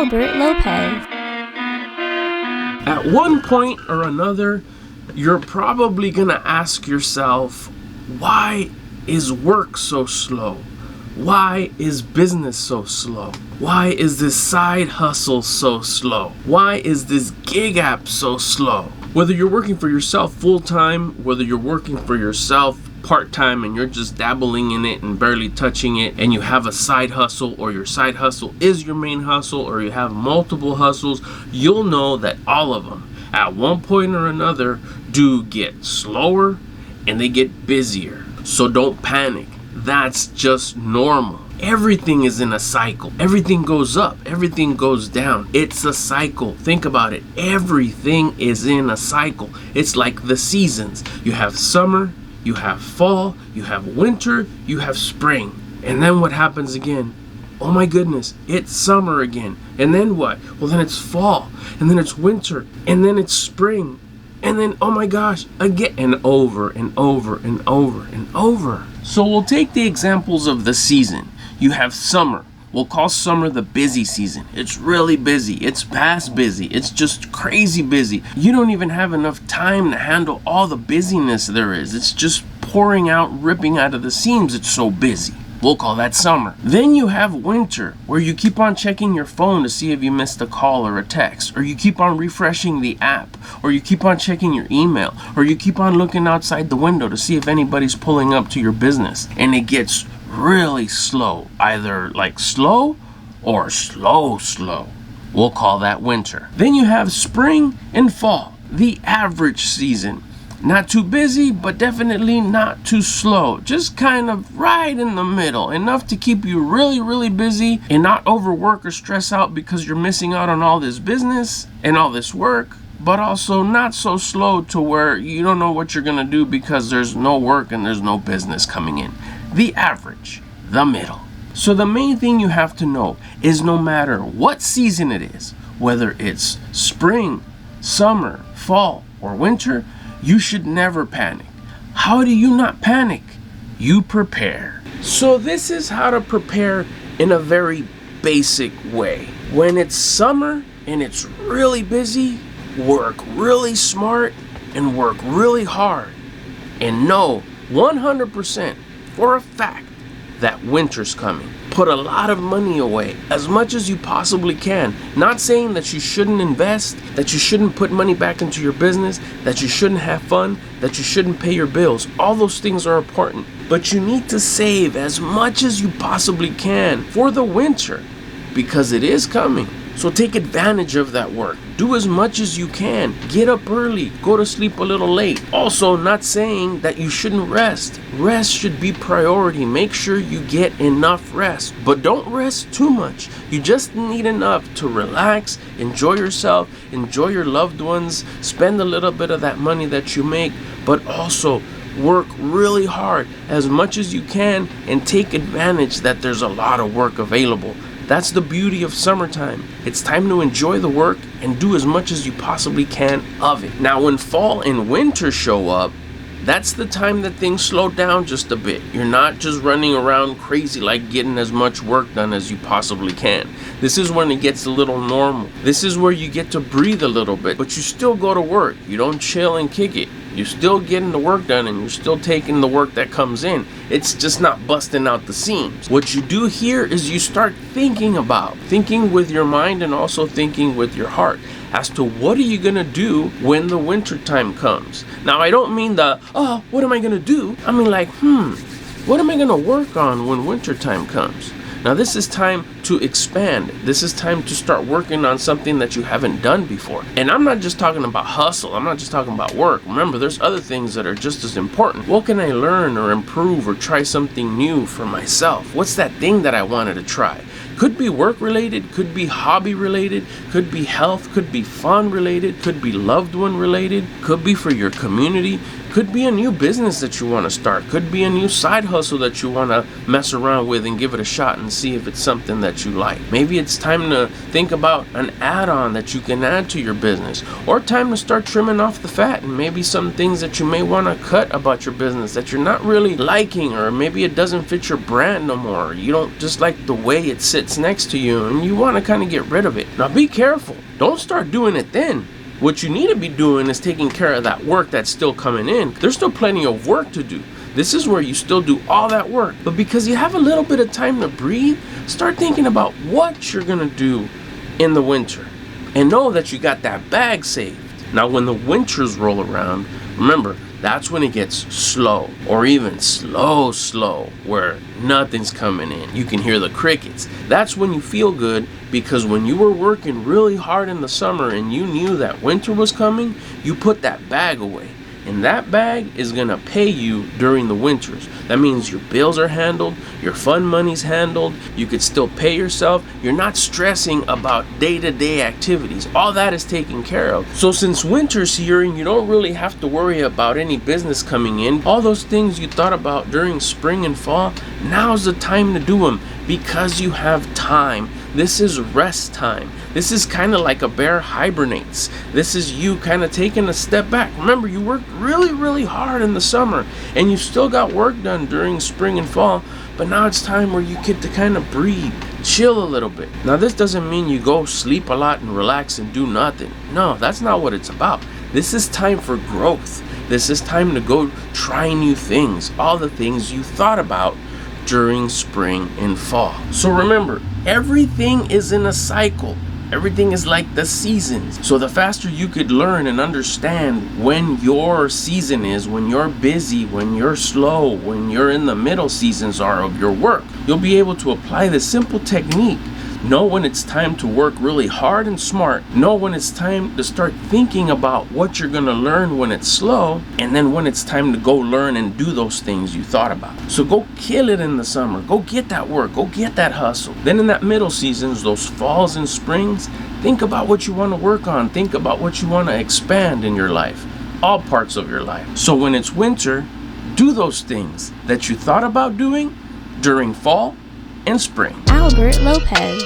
Albert Lopez. At one point or another, you're probably gonna ask yourself, why is work so slow? Why is business so slow? Why is this side hustle so slow? Why is this gig app so slow? Whether you're working for yourself full-time, whether you're working for yourself part-time and you're just dabbling in it and barely touching it, and you have a side hustle, or your side hustle is your main hustle, or you have multiple hustles, you'll know that all of them at one point or another do get slower and they get busier. So don't panic. That's just normal. Everything is in a cycle. Everything goes up, everything goes down. It's a cycle. Think about it. Everything is in a cycle. It's like the seasons. You have summer, you have fall, you have winter, you have spring. And then what happens again? Oh my goodness, it's summer again. And then what? Well, then it's fall, and then it's winter, and then it's spring. And then, oh my gosh, again, and over and over and over and over. So we'll take the examples of the season. You have summer. We'll call summer the busy season. It's really busy. It's past busy. It's just crazy busy. You don't even have enough time to handle all the busyness there is. It's just pouring out, ripping out of the seams. It's so busy. We'll call that summer. Then you have winter, where you keep on checking your phone to see if you missed a call or a text, or you keep on refreshing the app, or you keep on checking your email, or you keep on looking outside the window to see if anybody's pulling up to your business. And it gets really slow, either like slow or slow. We'll call that winter. Then you have spring and fall, the average season. Not too busy, but definitely not too slow. Just kind of right in the middle. Enough to keep you really, really busy and not overwork or stress out because you're missing out on all this business and all this work, but also not so slow to where you don't know what you're gonna do because there's no work and there's no business coming in. The average, the middle. So the main thing you have to know is no matter what season it is, whether it's spring, summer, fall, or winter, you should never panic. How do you not panic? You prepare. So this is how to prepare in a very basic way. When it's summer and it's really busy, work really smart and work really hard. And know 100% for a fact that winter's coming. Put a lot of money away, as much as you possibly can. Not saying that you shouldn't invest, that you shouldn't put money back into your business, that you shouldn't have fun, that you shouldn't pay your bills. All those things are important. But you need to save as much as you possibly can for the winter, because it is coming. So take advantage of that work. Do as much as you can. Get up early. Go to sleep a little late. Also, not saying that you shouldn't rest. Rest should be priority. Make sure you get enough rest. But don't rest too much. You just need enough to relax, enjoy yourself, enjoy your loved ones, spend a little bit of that money that you make, but also work really hard as much as you can and take advantage that there's a lot of work available. That's the beauty of summertime. It's time to enjoy the work and do as much as you possibly can of it. Now, when fall and winter show up, that's the time that things slow down just a bit. You're not just running around crazy like getting as much work done as you possibly can. This is when it gets a little normal. This is where you get to breathe a little bit, but you still go to work. You don't chill and kick it. You're still getting the work done and you're still taking the work that comes in. It's just not busting out the seams. What you do here is you start thinking with your mind and also thinking with your heart as to what are you gonna do when the winter time comes. Now, I don't mean what am I gonna do? I mean like, what am I gonna work on when winter time comes? Now, this is time to expand. This is time to start working on something that you haven't done before. And I'm not just talking about hustle. I'm not just talking about work. Remember, there's other things that are just as important. What can I learn or improve or try something new for myself? What's that thing that I wanted to try? Could be work related, could be hobby related, could be health, could be fun related, could be loved one related, could be for your community, Could be a new business that you want to start. Could be a new side hustle that you want to mess around with and give it a shot and see if it's something that you like. Maybe it's time to think about an add-on that you can add to your business, or time to start trimming off the fat and maybe some things that you may want to cut about your business that you're not really liking, or maybe it doesn't fit your brand no more. You don't just like the way it sits next to you and you want to kind of get rid of it. Now be careful. Don't start doing it then. What you need to be doing is taking care of that work that's still coming in. There's still plenty of work to do. This is where you still do all that work. But because you have a little bit of time to breathe, start thinking about what you're going to do in the winter. And know that you got that bag saved. Now, when the winters roll around, remember, that's when it gets slow, or even slow, where nothing's coming in. You can hear the crickets. That's when you feel good, because when you were working really hard in the summer and you knew that winter was coming, you put that bag away. And that bag is gonna pay you during the winters. That means your bills are handled, your fun money's handled, you could still pay yourself, you're not stressing about day-to-day activities. All that is taken care of. So since winter's here and you don't really have to worry about any business coming in, all those things you thought about during spring and fall, now's the time to do them, because you have time. This is rest time. This is kind of like a bear hibernates. This is you kind of taking a step back. Remember, you worked really hard in the summer and you still got work done during spring and fall, but now it's time where you get to kind of breathe, chill a little bit. Now, this doesn't mean you go sleep a lot and relax and do nothing. No, that's not what it's about. This is time for growth. This is time to go try new things, all the things you thought about during spring and fall. So remember, everything is in a cycle. Everything is like the seasons. So the faster you could learn and understand when your season is, when you're busy, when you're slow, when you're in the middle seasons are of your work, you'll be able to apply this simple technique. Know when it's time to work really hard and smart. Know when it's time to start thinking about what you're going to learn when it's slow, and then when it's time to go learn and do those things you thought about. So go kill it in the summer. Go get that work. Go get that hustle. Then in that middle seasons, those falls and springs, think about what you want to work on. Think about what you want to expand in your life. All parts of your life. So when it's winter, do those things that you thought about doing during fall and spring. Albert Lopez.